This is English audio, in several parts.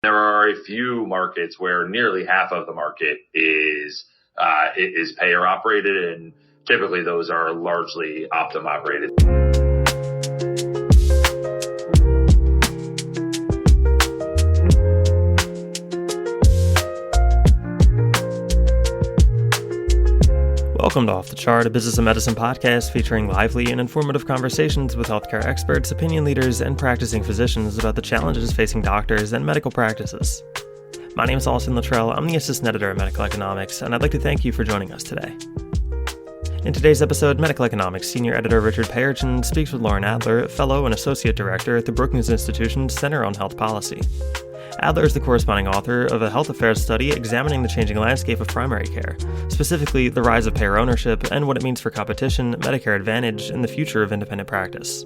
There are a few markets where nearly half of the market is payer operated, and typically those are largely Optum operated. Welcome to Off the Chart, a business and medicine podcast featuring lively and informative conversations with healthcare experts, opinion leaders, and practicing physicians about the challenges facing doctors and medical practices. My name is Littrell. I'm the assistant editor at Medical Economics, and I'd like to thank you for joining us today. In today's episode, Medical Economics senior editor Richard Payerchin speaks with Loren Adler, fellow and associate director at the Brookings Institution's Center on Health Policy. Adler is the corresponding author of a health affairs study examining the changing landscape of primary care, specifically the rise of payer ownership and what it means for competition, Medicare Advantage, and the future of independent practice.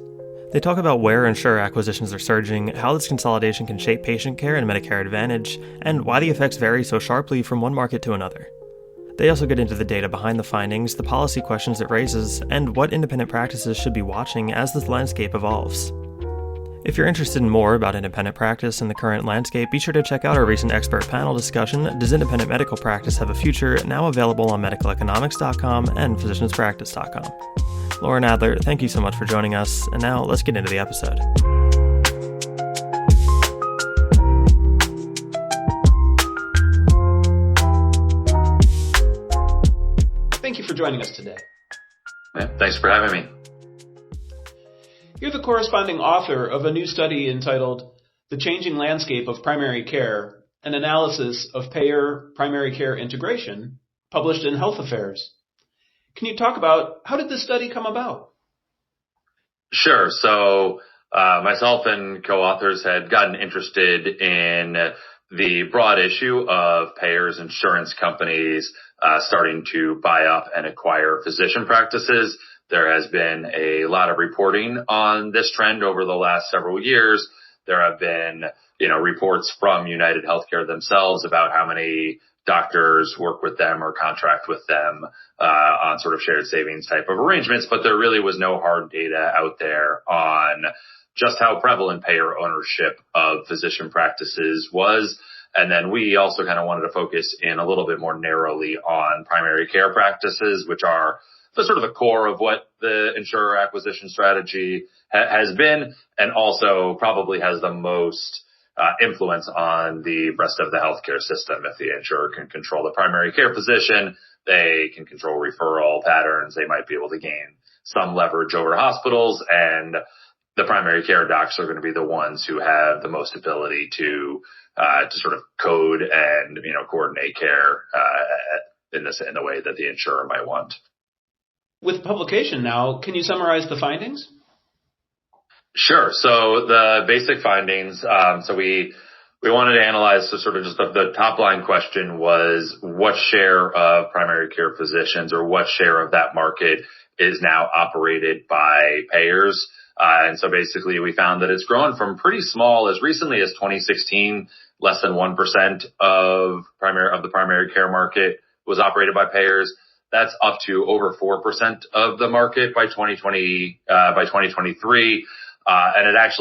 They talk about where insurer acquisitions are surging, how this consolidation can shape patient care and Medicare Advantage, and why the effects vary so sharply from one market to another. They also get into the data behind the findings, the policy questions it raises, and what independent practices should be watching as this landscape evolves. If you're interested in more about independent practice and the current landscape, be sure to check out our recent expert panel discussion, Does Independent Medical Practice Have a Future?, now available on medicaleconomics.com and physicianspractice.com. Loren Adler, thank you so much for joining us, and now let's get into the episode. Thank you for joining us today. Yeah, thanks for having me. You're the corresponding author of a new study entitled The Changing Landscape of Primary Care, an Analysis of Payer-Primary Care Integration, published in Health Affairs. Can you talk about how did this study come about? Sure. So myself and co-authors had gotten interested in the broad issue of payers, insurance companies starting to buy up and acquire physician practices. There has been a lot of reporting on this trend over the last several years. There have been, reports from United Healthcare themselves about how many doctors work with them or contract with them on sort of shared savings type of arrangements, but there really was no hard data out there on just how prevalent payer ownership of physician practices was. And then we also kind of wanted to focus in a little bit more narrowly on primary care practices, which are the sort of the core of what the insurer acquisition strategy has been, and also probably has the most influence on the rest of the healthcare system. If the insurer can control the primary care physician, they can control referral patterns. They might be able to gain some leverage over hospitals, and the primary care docs are going to be the ones who have the most ability to sort of code and coordinate care in the way that the insurer might want. With publication now, can you summarize the findings? Sure. So the basic findings, so we wanted to analyze, so sort of just the top line question was what share of primary care physicians or what share of that market is now operated by payers. And so basically we found that it's grown from pretty small as recently as 2016, less than 1% of the primary care market was operated by payers. That's up to over 4% of the market by 2023. And that's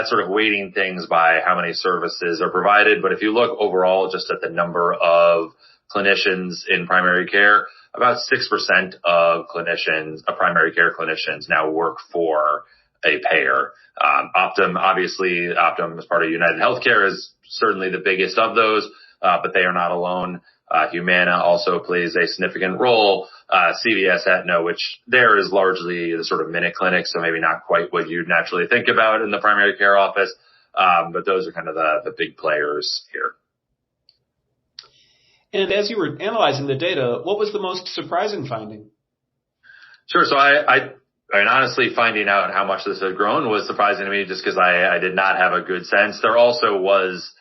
sort of weighting things by how many services are provided. But if you look overall just at the number of clinicians in primary care, about 6% of primary care clinicians now work for a payer. Optum as part of United Healthcare is certainly the biggest of those, but they are not alone. Humana also plays a significant role. CVS Aetna, which there is largely the sort of minute clinic, so maybe not quite what you'd naturally think about in the primary care office. But those are kind of the big players here. And as you were analyzing the data, what was the most surprising finding? Sure. So I honestly, finding out how much this had grown was surprising to me just because I did not have a good sense. There also was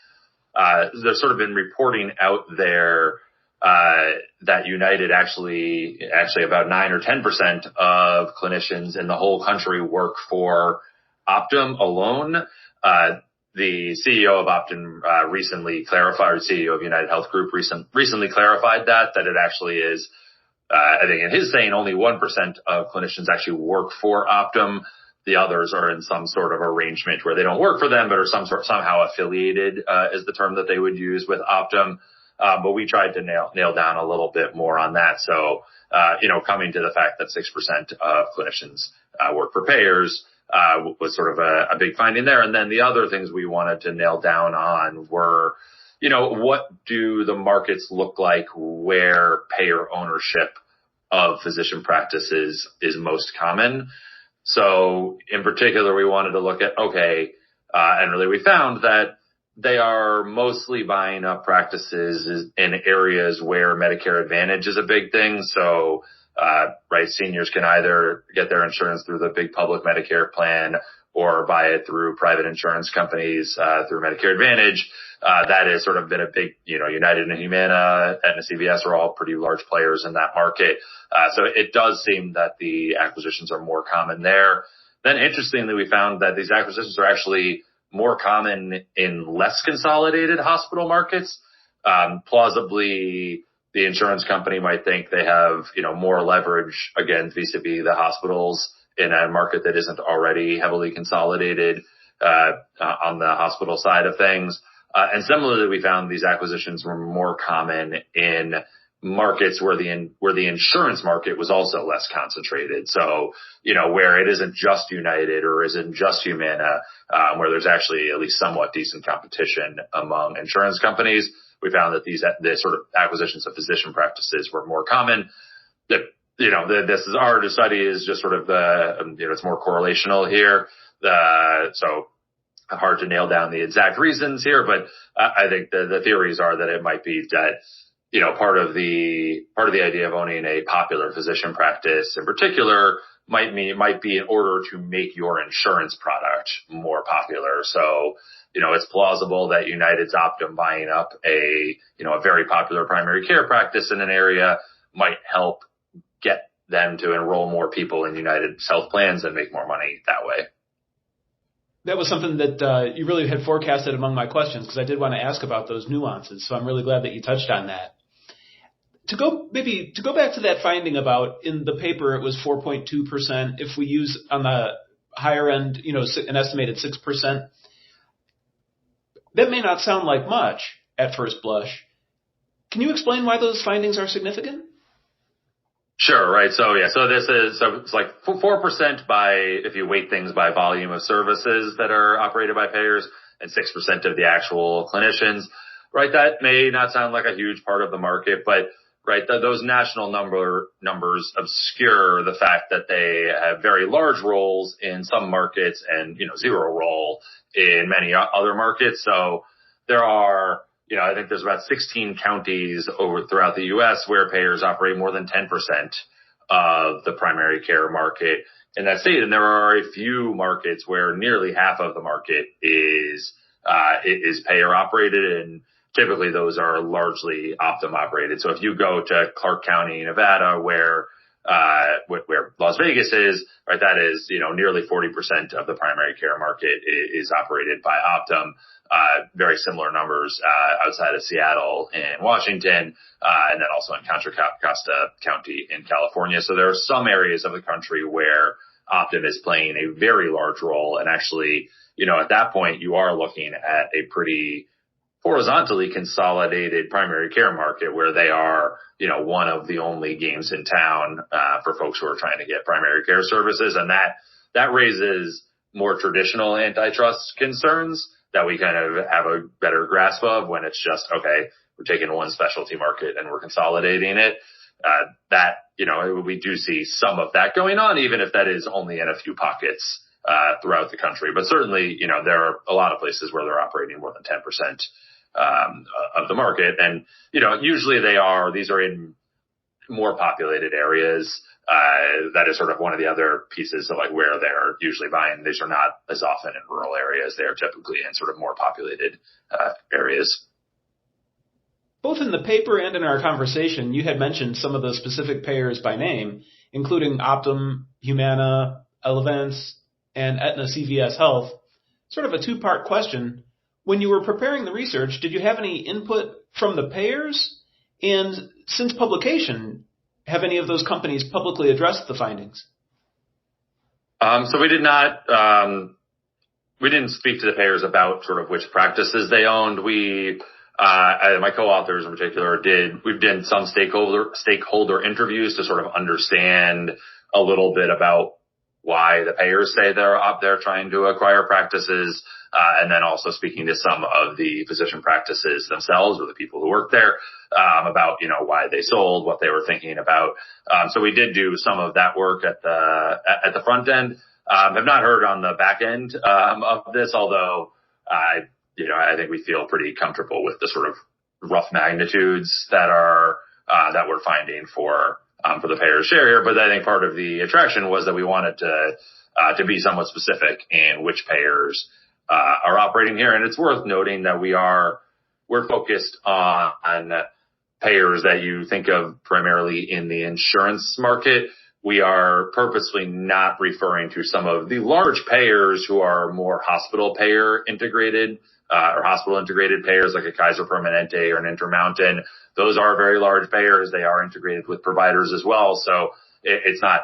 there's sort of been reporting out there that United actually about 9 or 10% of clinicians in the whole country work for Optum alone. The CEO of Optum recently clarified, or CEO of United Health Group recently clarified that it actually is, I think in his saying, only 1% of clinicians actually work for Optum. The others are in some sort of arrangement where they don't work for them, but are somehow affiliated, is the term that they would use with Optum. But we tried to nail down a little bit more on that. So, coming to the fact that 6% of clinicians work for payers was sort of a big finding there. And then the other things we wanted to nail down on were, what do the markets look like where payer ownership of physician practices is most common? So in particular, we wanted to look at, and really we found that they are mostly buying up practices in areas where Medicare Advantage is a big thing. So, seniors can either get their insurance through the big public Medicare plan or buy it through private insurance companies, through Medicare Advantage. That has sort of been a big, United and Humana and CVS are all pretty large players in that market. So it does seem that the acquisitions are more common there. Then interestingly, we found that these acquisitions are actually more common in less consolidated hospital markets. Plausibly, the insurance company might think they have, more leverage, again, vis-a-vis the hospitals in a market that isn't already heavily consolidated on the hospital side of things. And similarly, we found these acquisitions were more common in markets where the insurance market was also less concentrated. So, where it isn't just United or isn't just Humana, where there's actually at least somewhat decent competition among insurance companies. We found that these sort of acquisitions of physician practices were more common. This is our study is just sort of it's more correlational here. So hard to nail down the exact reasons here, but I think the theories are that it might be that, part of the idea of owning a popular physician practice in particular might be in order to make your insurance product more popular. So, it's plausible that United's Optum buying up a very popular primary care practice in an area might help get them to enroll more people in United's health plans and make more money that way. That was something that you really had forecasted among my questions, because I did want to ask about those nuances. So I'm really glad that you touched on that. To go back to that finding about in the paper, it was 4.2%. If we use on the higher end, an estimated 6%, that may not sound like much at first blush. Can you explain why those findings are significant? Sure. Right. So it's like 4% if you weight things by volume of services that are operated by payers, and 6% of the actual clinicians, right? That may not sound like a huge part of the market, but right, those national numbers obscure the fact that they have very large roles in some markets and, zero role in many other markets. So there are, I think there's about 16 counties throughout the U.S. where payers operate more than 10% of the primary care market in that state. And there are a few markets where nearly half of the market is payer operated, and typically those are largely Optum operated. So if you go to Clark County, Nevada, where Las Vegas is, right, that is, nearly 40% of the primary care market is operated by Optum. Very similar numbers outside of Seattle and Washington, and then also in Contra Costa County in California. So there are some areas of the country where Optum is playing a very large role. And actually, at that point, you are looking at a pretty horizontally consolidated primary care market where they are, one of the only games in town for folks who are trying to get primary care services. And that raises more traditional antitrust concerns that we kind of have a better grasp of when it's just, we're taking one specialty market and we're consolidating it. We do see some of that going on, even if that is only in a few pockets throughout the country. But certainly, there are a lot of places where they're operating more than 10% of the market. And, usually these are in more populated areas. That is sort of one of the other pieces of where they're usually buying. These are not as often in rural areas. They're typically in sort of more populated areas. Both in the paper and in our conversation, you had mentioned some of the specific payers by name, including Optum, Humana, Elevance, and Aetna CVS Health. Sort of a two-part question. When you were preparing the research, did you have any input from the payers? And since publication, have any of those companies publicly addressed the findings? So we did not, we didn't speak to the payers about sort of which practices they owned. My co-authors in particular we did some stakeholder interviews to sort of understand a little bit about why the payers say they're up there trying to acquire practices, and then also speaking to some of the physician practices themselves or the people who work there, about, why they sold, what they were thinking about. So we did do some of that work at the front end. I've not heard on the back end, of this, although I think we feel pretty comfortable with the sort of rough magnitudes that we're finding for the payer's share here. But I think part of the attraction was that we wanted to be somewhat specific in which payers are operating here. And it's worth noting that we're focused on payers that you think of primarily in the insurance market. We are purposely not referring to some of the large payers who are more hospital payer integrated, or hospital integrated payers like a Kaiser Permanente or an Intermountain. Those are very large payers. They are integrated with providers as well. So it's not,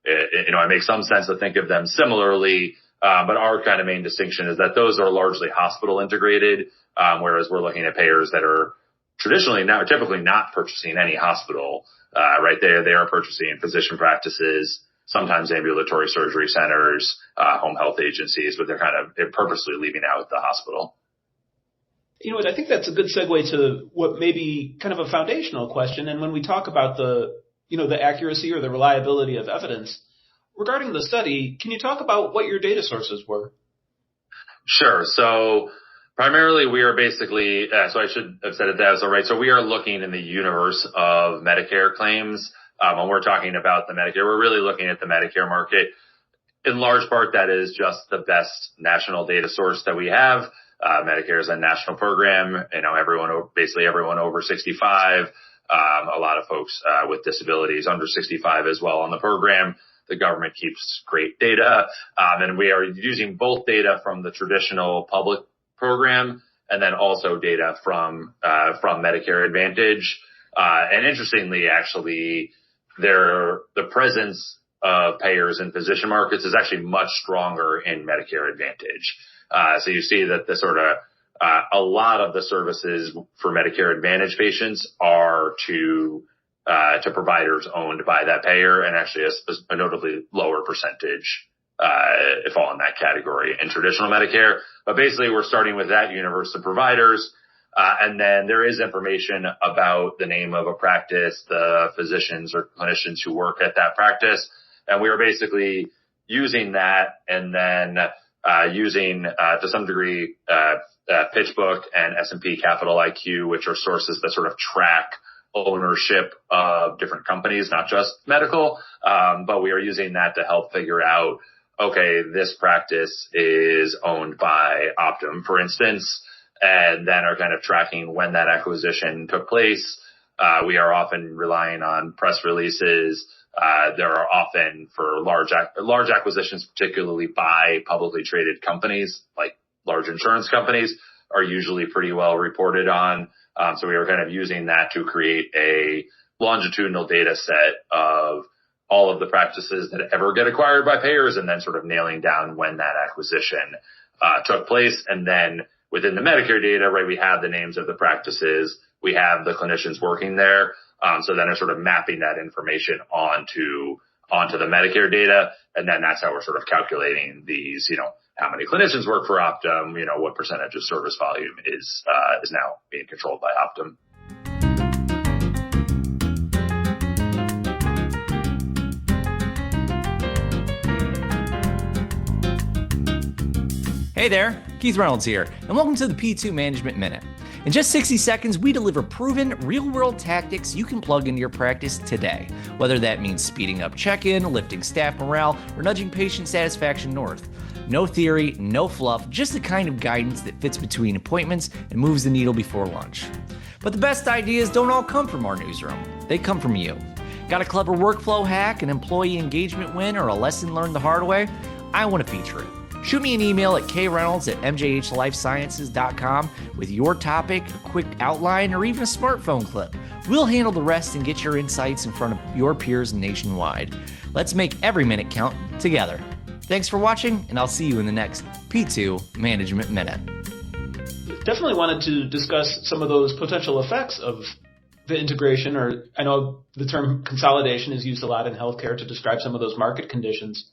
it makes some sense to think of them similarly. But our kind of main distinction is that those are largely hospital integrated, whereas we're looking at payers that are typically not purchasing any hospital, right there. They are purchasing physician practices, sometimes ambulatory surgery centers, home health agencies, but they're purposely leaving out the hospital. I think that's a good segue to what may be kind of a foundational question. And when we talk about the accuracy or the reliability of evidence regarding the study, can you talk about what your data sources were? Sure. So primarily we are basically, so I should have said it that was all right. So we are looking in the universe of Medicare claims. When we're talking about the Medicare, we're really looking at the Medicare market. In large part, that is just the best national data source that we have. Medicare is a national program, basically everyone over 65, a lot of folks with disabilities under 65 as well on the program. The government keeps great data, and we are using both data from the traditional public program and then also data from Medicare Advantage. And interestingly, actually, the presence of payers in physician markets is actually much stronger in Medicare Advantage. So you see that the sort of a lot of the services for Medicare Advantage patients are to providers owned by that payer, and actually a notably lower percentage fall in that category in traditional Medicare. But basically, we're starting with that universe of providers, and then there is information about the name of a practice, the physicians or clinicians who work at that practice, and we are basically using that and then using to some degree PitchBook and S&P Capital IQ, which are sources that sort of track ownership of different companies, not just medical, but we are using that to help figure out, okay, this practice is owned by Optum, for instance, and then are kind of tracking when that acquisition took place. We are often relying on press releases. There are often for large acquisitions, particularly by publicly traded companies, like large insurance companies, are usually pretty well reported on. So we are kind of using that to create a longitudinal data set of all of the practices that ever get acquired by payers, and then sort of nailing down when that acquisition took place. And then within the Medicare data, right, we have the names of the practices, we have the clinicians working there. So then are sort of mapping that information onto the Medicare data. And then that's how we're sort of calculating these, how many clinicians work for Optum, what percentage of service volume is now being controlled by Optum. Hey there, Keith Reynolds here, and welcome to the P2 Management Minute. In just 60 seconds, we deliver proven, real-world tactics you can plug into your practice today, whether that means speeding up check-in, lifting staff morale, or nudging patient satisfaction north. No theory, no fluff, just the kind of guidance that fits between appointments and moves the needle before lunch. But the best ideas don't all come from our newsroom. They come from you. Got a clever workflow hack, an employee engagement win, or a lesson learned the hard way? I want to feature it. Shoot me an email at kreynolds@mjhlifesciences.com with your topic, a quick outline, or even a smartphone clip. We'll handle the rest and get your insights in front of your peers nationwide. Let's make every minute count together. Thanks for watching, and I'll see you in the next P2 Management Minute. Definitely wanted to discuss some of those potential effects of the integration, or I know the term consolidation is used a lot in healthcare to describe some of those market conditions.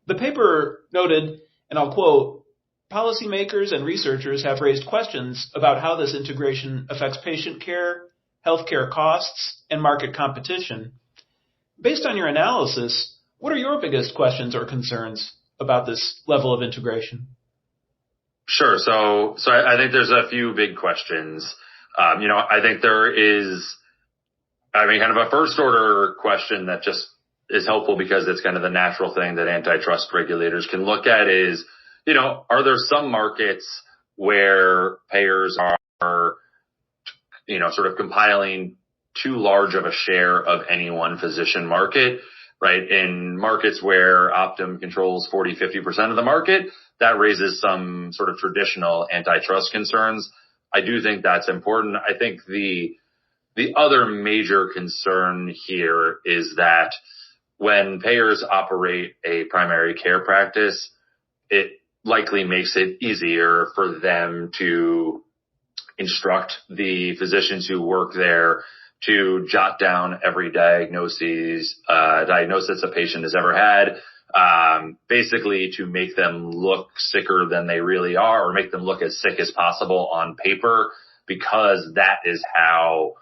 The paper noted, and I'll quote, "Policymakers and researchers have raised questions about how this integration affects patient care, healthcare costs, and market competition. Based on your analysis, what are your biggest questions or concerns about this level of integration?" Sure. So I think there's a few big questions. I think there is, kind of a first order question that just is helpful because it's kind of the natural thing that antitrust regulators can look at is, are there some markets where payers are, sort of compiling too large of a share of any one physician market, right? In markets where Optum controls 40, 50% of the market, that raises some sort of traditional antitrust concerns. I do think that's important. I think the other major concern here is that when payers operate a primary care practice, it likely makes it easier for them to instruct the physicians who work there to jot down every diagnosis a patient has ever had, basically to make them look sicker than they really are, or make them look as sick as possible on paper, because that is how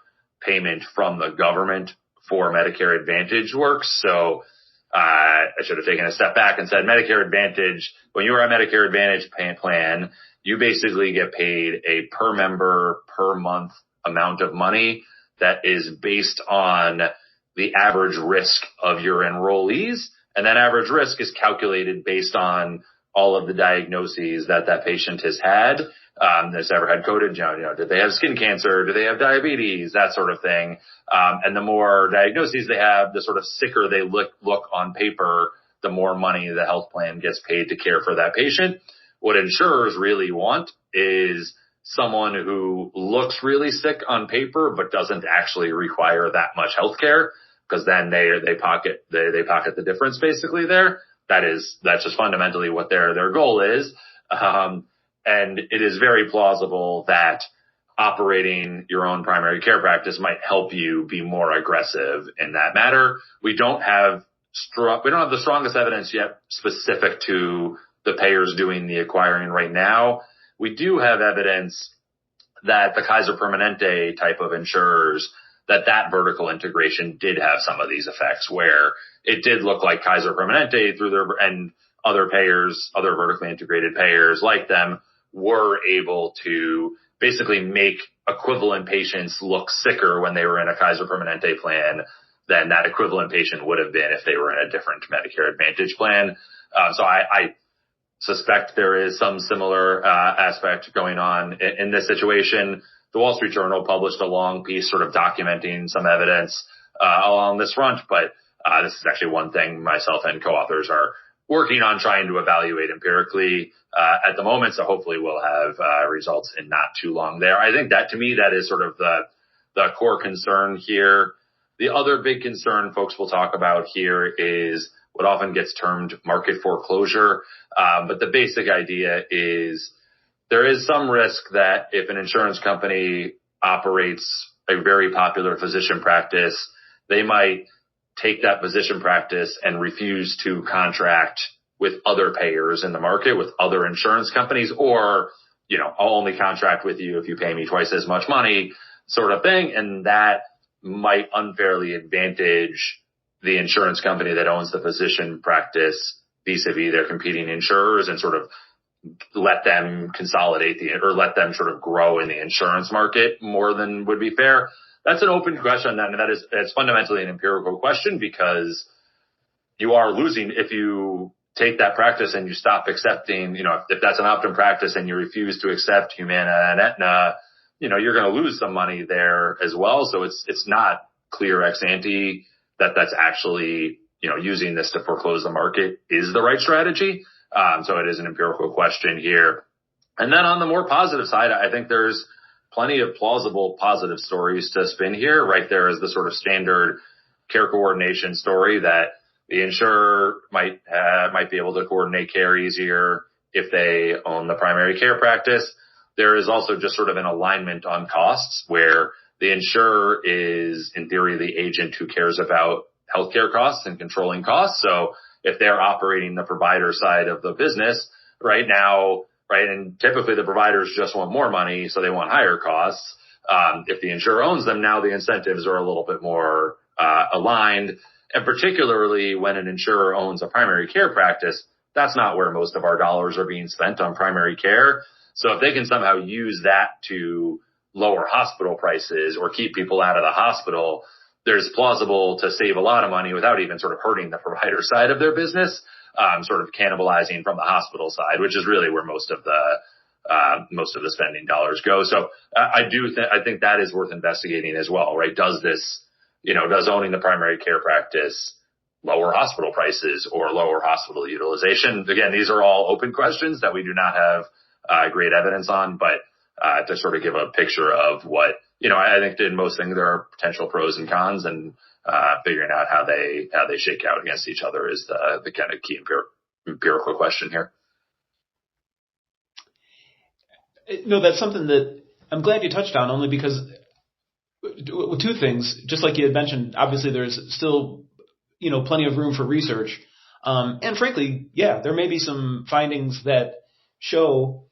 payment from the government for Medicare Advantage works. So I should have taken a step back and said Medicare Advantage, when you are a Medicare Advantage plan, you basically get paid a per member per month amount of money that is based on the average risk of your enrollees. And that average risk is calculated based on all of the diagnoses that patient has had, that's ever had coded, did they have skin cancer? Do they have diabetes? That sort of thing. And the more diagnoses they have, the sort of sicker they look on paper, the more money the health plan gets paid to care for that patient. What insurers really want is someone who looks really sick on paper, but doesn't actually require that much health care, because then they pocket the difference basically there. That's just fundamentally what their goal is. And it is very plausible that operating your own primary care practice might help you be more aggressive in that matter. We don't have the strongest evidence yet specific to the payers doing the acquiring right now. We do have evidence that the Kaiser Permanente type of insurers, that vertical integration did have some of these effects, where it did look like Kaiser Permanente and other payers, other vertically integrated payers like them, were able to basically make equivalent patients look sicker when they were in a Kaiser Permanente plan than that equivalent patient would have been if they were in a different Medicare Advantage plan. So I suspect there is some similar aspect going on in this situation. The Wall Street Journal published a long piece sort of documenting some evidence along this front, but this is actually one thing myself and co-authors are working on trying to evaluate empirically at the moment. So hopefully we'll have results in not too long there. I think that, to me, that is sort of the core concern here. The other big concern folks will talk about here is what often gets termed market foreclosure. But the basic idea is there is some risk that if an insurance company operates a very popular physician practice, they might take that physician practice and refuse to contract with other payers in the market, with other insurance companies, or, I'll only contract with you if you pay me twice as much money, sort of thing. And that might unfairly advantage the insurance company that owns the physician practice vis-a-vis their competing insurers, and sort of let them consolidate or let them sort of grow in the insurance market more than would be fair. That's an open question, and it's fundamentally an empirical question, because you are losing if you take that practice and you stop accepting, if that's an Optum practice and you refuse to accept Humana and Aetna, you're going to lose some money there as well. So it's not clear ex ante that that's actually, using this to foreclose the market is the right strategy. So it is an empirical question here. And then on the more positive side, I think there's plenty of plausible positive stories to spin here. Right there is the sort of standard care coordination story that, the insurer might be able to coordinate care easier if they own the primary care practice. There is also just sort of an alignment on costs where the insurer is, in theory, the agent who cares about healthcare costs and controlling costs. So if they're operating the provider side of the business right now, right, and typically the providers just want more money, so they want higher costs. If the insurer owns them, now the incentives are a little bit more aligned. And particularly when an insurer owns a primary care practice, that's not where most of our dollars are being spent on primary care. So if they can somehow use that to lower hospital prices or keep people out of the hospital, there's plausible to save a lot of money without even sort of hurting the provider side of their business, sort of cannibalizing from the hospital side, which is really where most of the spending dollars go. So I think that is worth investigating as well, right? Does owning the primary care practice lower hospital prices or lower hospital utilization? Again, these are all open questions that we do not have great evidence on, but to sort of give a picture of what, I think in most things there are potential pros and cons, and figuring out how they shake out against each other is the kind of key empirical question here. No, that's something that I'm glad you touched on, only because two things, just like you had mentioned, obviously there's still, plenty of room for research. And frankly, there may be some findings that show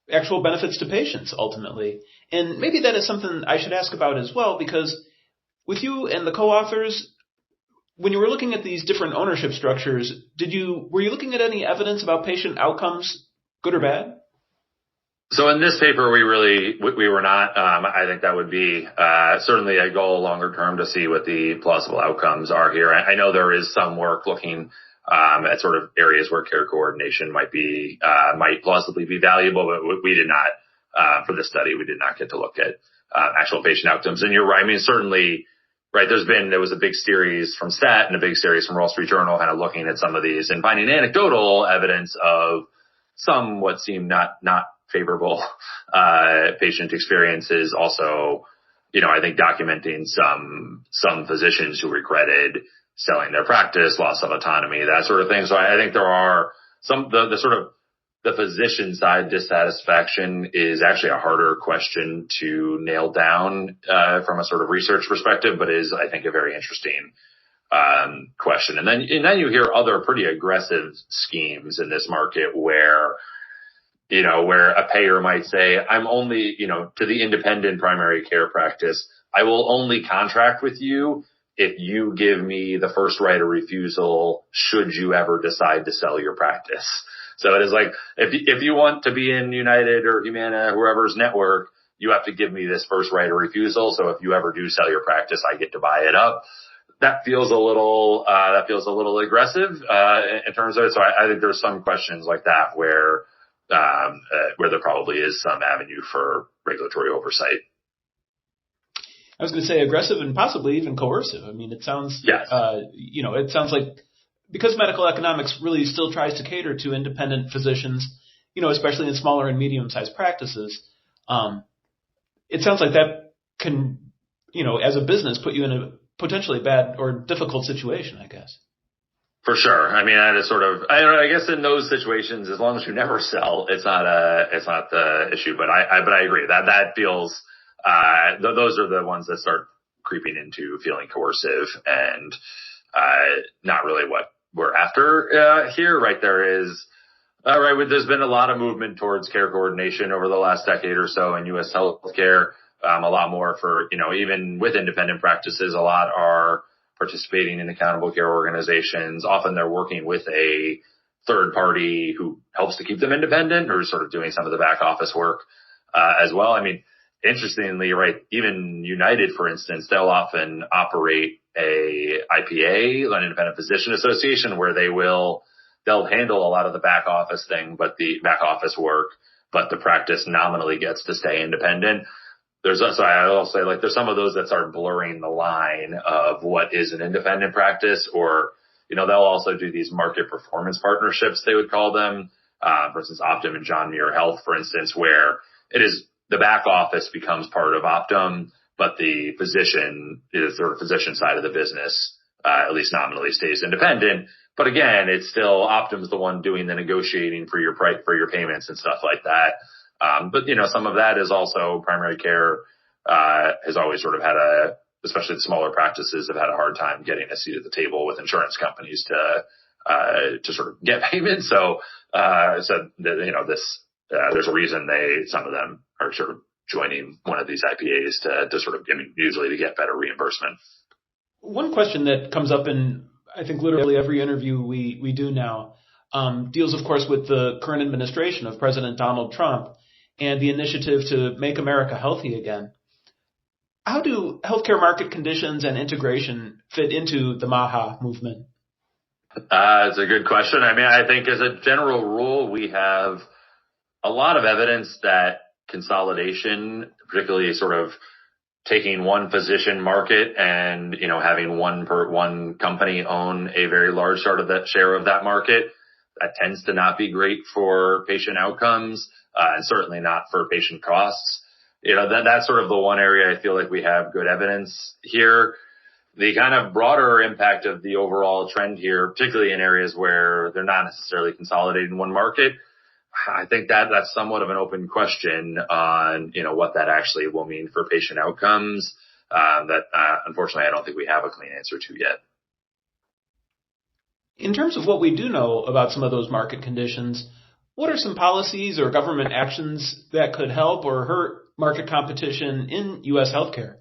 actual benefits to patients ultimately. And maybe that is something I should ask about as well, because with you and the co-authors, when you were looking at these different ownership structures, were you looking at any evidence about patient outcomes, good or bad? So in this paper, we were not. I think that would be certainly a goal longer term to see what the plausible outcomes are here. I know there is some work looking at sort of areas where care coordination might plausibly be valuable, but we did not for this study. We did not get to look at actual patient outcomes. And you're right. I mean, certainly, right. There was a big series from STAT and a big series from Wall Street Journal, kind of looking at some of these and finding anecdotal evidence of some what seemed not favorable patient experiences. Also, I think documenting some physicians who regretted selling their practice, loss of autonomy, that sort of thing. So I think there are the physician side dissatisfaction is actually a harder question to nail down from a sort of research perspective, but is, I think, a very interesting question. And then you hear other pretty aggressive schemes in this market where a payer might say, I'm only, to the independent primary care practice, I will only contract with you if you give me the first right of refusal should you ever decide to sell your practice. So it is like, if you want to be in United or Humana, whoever's network, you have to give me this first right of refusal. So if you ever do sell your practice, I get to buy it up. That feels a little aggressive, in terms of it. So I think there's some questions like that where there probably is some avenue for regulatory oversight. I was going to say aggressive and possibly even coercive. I mean, it sounds, yes. It sounds like because medical economics really still tries to cater to independent physicians, especially in smaller and medium-sized practices, it sounds like that can, as a business, put you in a potentially bad or difficult situation, I guess. For sure. I mean, that is sort of, I guess in those situations, as long as you never sell, it's not the issue. But I agree that feels, those are the ones that start creeping into feeling coercive and, not really what we're after, here, right? There's been a lot of movement towards care coordination over the last decade or so in U.S. healthcare. A lot more for, even with independent practices, a lot are participating in accountable care organizations. Often they're working with a third party who helps to keep them independent or sort of doing some of the back office work, as well. I mean, interestingly, right, even United, for instance, they'll often operate a IPA, an independent physician association, where they'll handle a lot of the back office work, but the practice nominally gets to stay independent. I'll say, like, there's some of those that start blurring the line of what is an independent practice, or, they'll also do these market performance partnerships, they would call them. For instance, Optum and John Muir Health, for instance, where it is the back office becomes part of Optum, but the physician side of the business, at least nominally stays independent. But again, it's still Optum's the one doing the negotiating for your price, for your payments and stuff like that. But some of that is also primary care, has always sort of had especially the smaller practices have had a hard time getting a seat at the table with insurance companies to sort of get payments. So there's a reason some of them are sort of joining one of these IPAs to sort of, usually to get better reimbursement. One question that comes up in, I think, literally every interview we do now, deals, of course, with the current administration of President Donald Trump and the initiative to make America healthy again. How do healthcare market conditions and integration fit into the MAHA movement? It's a good question. I think as a general rule, we have a lot of evidence that consolidation, particularly sort of taking one physician market and, having one company own a very large share of that market, that tends to not be great for patient outcomes, and certainly not for patient costs. That's sort of the one area I feel like we have good evidence here. The kind of broader impact of the overall trend here, particularly in areas where they're not necessarily consolidated in one market, I think that's somewhat of an open question on, what that actually will mean for patient outcomes, that unfortunately I don't think we have a clean answer to yet. In terms of what we do know about some of those market conditions, what are some policies or government actions that could help or hurt market competition in U.S. healthcare?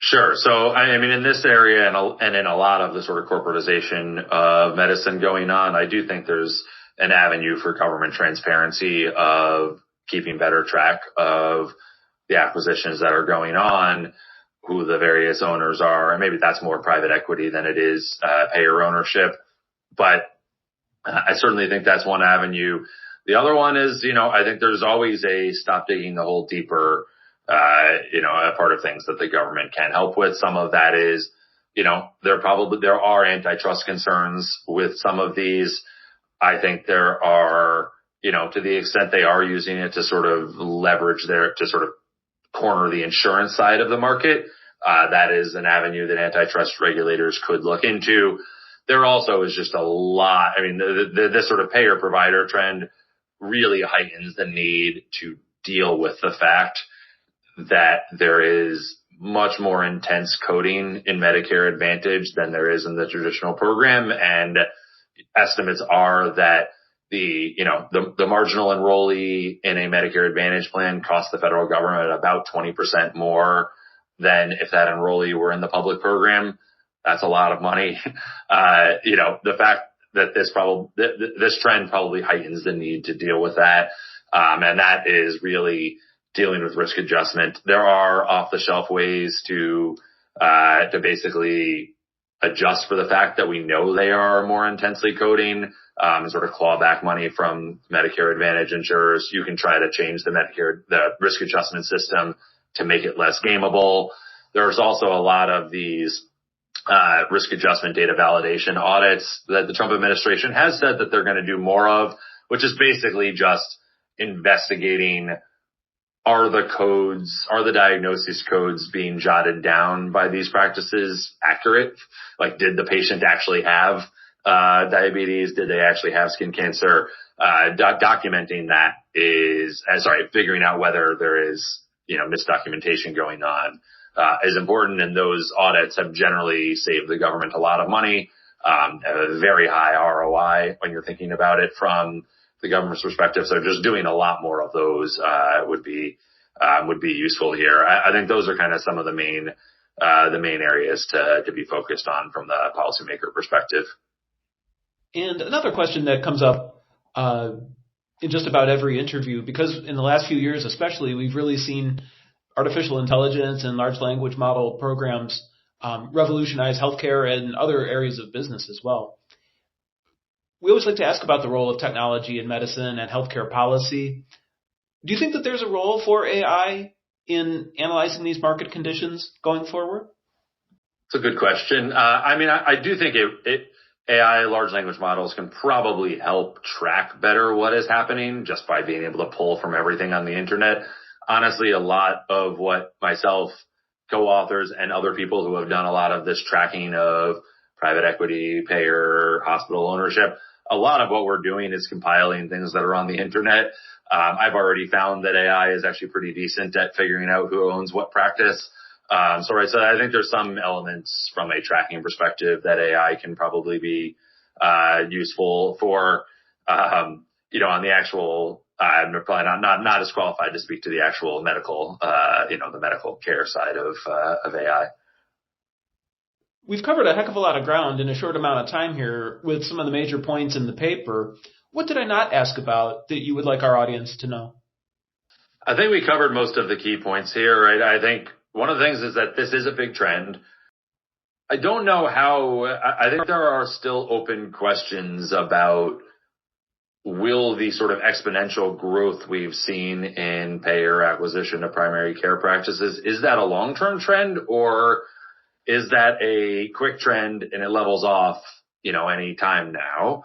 Sure. So, in this area and in a lot of the sort of corporatization of medicine going on, I do think there's an avenue for government transparency of keeping better track of the acquisitions that are going on, who the various owners are, and maybe that's more private equity than it is payer ownership. But I certainly think that's one avenue. The other one is, I think there's always a stop digging the hole deeper, a part of things that the government can help with. Some of that is, there are antitrust concerns with some of these. I think there are, to the extent they are using it to sort of leverage to sort of corner the insurance side of the market, that is an avenue that antitrust regulators could look into. There also is just a lot. This sort of payer provider trend really heightens the need to deal with the fact that there is much more intense coding in Medicare Advantage than there is in the traditional program. And estimates are that the marginal enrollee in a Medicare Advantage plan costs the federal government about 20% more than if that enrollee were in the public program. That's a lot of money. The fact that this trend probably heightens the need to deal with that. And that is really dealing with risk adjustment. There are off-the-shelf ways to basically adjust for the fact that we know they are more intensely coding, and sort of claw back money from Medicare Advantage insurers. You can try to change the risk adjustment system to make it less gameable. There's also a lot of these risk adjustment data validation audits that the Trump administration has said that they're going to do more of, which is basically just investigating, are the diagnosis codes being jotted down by these practices accurate? Like, did the patient actually have diabetes? Did they actually have skin cancer? Documenting that figuring out whether there is, misdocumentation going on is important. And those audits have generally saved the government a lot of money, a very high ROI when you're thinking about it from the government's perspective. So just doing a lot more of those would be useful here. I think those are kind of some of the main areas to be focused on from the policymaker perspective. And another question that comes up in just about every interview, because in the last few years especially, we've really seen artificial intelligence and large language model programs revolutionize healthcare and other areas of business as well. We always like to ask about the role of technology in medicine and healthcare policy. Do you think that there's a role for AI in analyzing these market conditions going forward? It's a good question. I do think AI, large language models, can probably help track better what is happening just by being able to pull from everything on the internet. Honestly, a lot of what myself co-authors and other people who have done a lot of this tracking of private equity, payer, hospital ownership. A lot of what we're doing is compiling things that are on the internet. I've already found that AI is actually pretty decent at figuring out who owns what practice. So I think there's some elements from a tracking perspective that AI can probably be useful for. On the actual, I'm probably not as qualified to speak to the actual medical, the medical care side of AI. We've covered a heck of a lot of ground in a short amount of time here with some of the major points in the paper. What did I not ask about that you would like our audience to know? I think we covered most of the key points here, right? I think one of the things is that this is a big trend. I don't know how, I think there are still open questions about will the sort of exponential growth we've seen in payer acquisition of primary care practices, is that a long-term trend, or is that a quick trend and it levels off, any time now?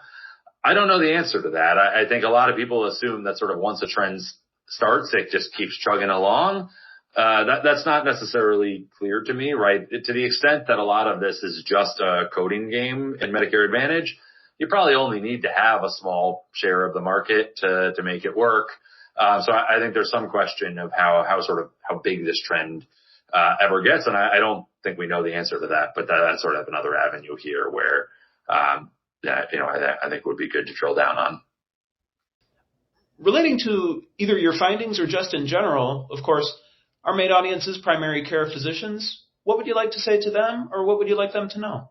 I don't know the answer to that. I think a lot of people assume that sort of once a trend starts, it just keeps chugging along. That's not necessarily clear to me, right? To the extent that a lot of this is just a coding game in Medicare Advantage, you probably only need to have a small share of the market to make it work. So I think there's some question of how big this trend ever gets. And I don't think we know the answer to that, but that's sort of another avenue here where, I think would be good to drill down on. Relating to either your findings or just in general, of course, our main audience is primary care physicians. What would you like to say to them, or what would you like them to know?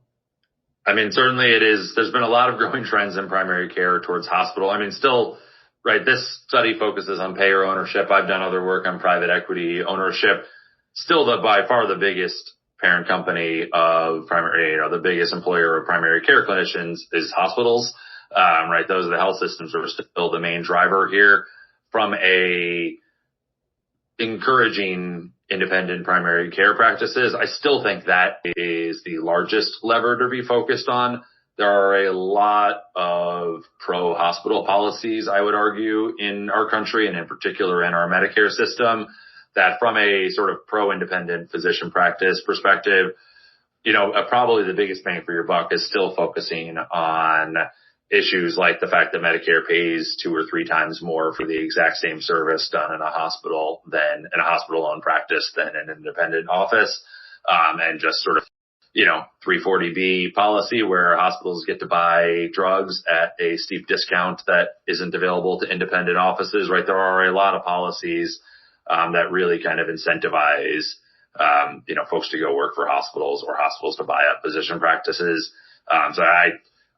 I mean, certainly there's been a lot of growing trends in primary care towards hospital. I mean, still, right, this study focuses on payer ownership. I've done other work on private equity ownership. Still, by far the biggest parent company of primary, the biggest employer of primary care clinicians is hospitals. Right, those are the health systems are still the main driver here. From a encouraging independent primary care practices, I still think that is the largest lever to be focused on. There are a lot of pro-hospital policies, I would argue, in our country, and in particular in our Medicare system, that from a sort of pro-independent physician practice perspective, probably the biggest bang for your buck is still focusing on issues like the fact that Medicare pays 2 or 3 times more for the exact same service done in a hospital than in a hospital-owned practice than in an independent office, and just sort of 340B policy where hospitals get to buy drugs at a steep discount that isn't available to independent offices. Right, there are a lot of policies that really kind of incentivize folks to go work for hospitals or hospitals to buy up physician practices. So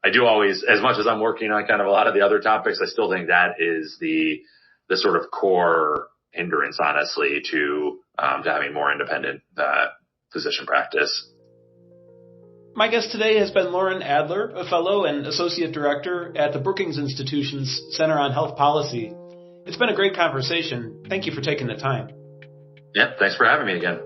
I do always, as much as I'm working on kind of a lot of the other topics, I still think that is the sort of core hindrance, honestly, to having more independent physician practice. My guest today has been Loren Adler, a fellow and associate director at the Brookings Institution's Center on Health Policy. It's been a great conversation. Thank you for taking the time. Yeah, thanks for having me again.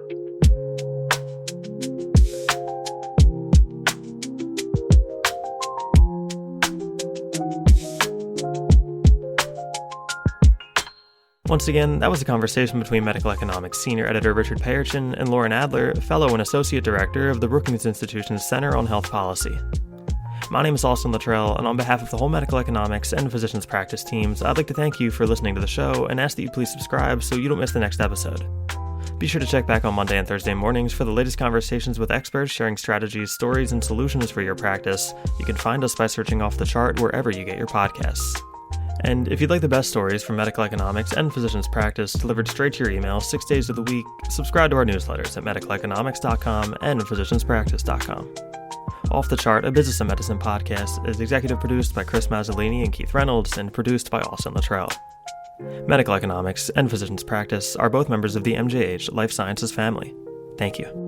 Once again, that was a conversation between medical economics senior editor Richard Payerchin and Loren Adler, fellow and associate director of the Brookings Institution's Center on Health Policy. My name is Austin Littrell, and on behalf of the whole medical economics and physicians practice teams, I'd like to thank you for listening to the show and ask that you please subscribe so you don't miss the next episode. Be sure to check back on Monday and Thursday mornings for the latest conversations with experts sharing strategies, stories, and solutions for your practice. You can find us by searching Off the Chart wherever you get your podcasts. And if you'd like the best stories from medical economics and physicians practice delivered straight to your email 6 days of the week, subscribe to our newsletters at medicaleconomics.com and physicianspractice.com. Off the Chart, a business and medicine podcast, is executive produced by Chris Mazzolini and Keith Reynolds and produced by Austin Littrell. Medical economics and physicians practice are both members of the MJH Life Sciences family. Thank you.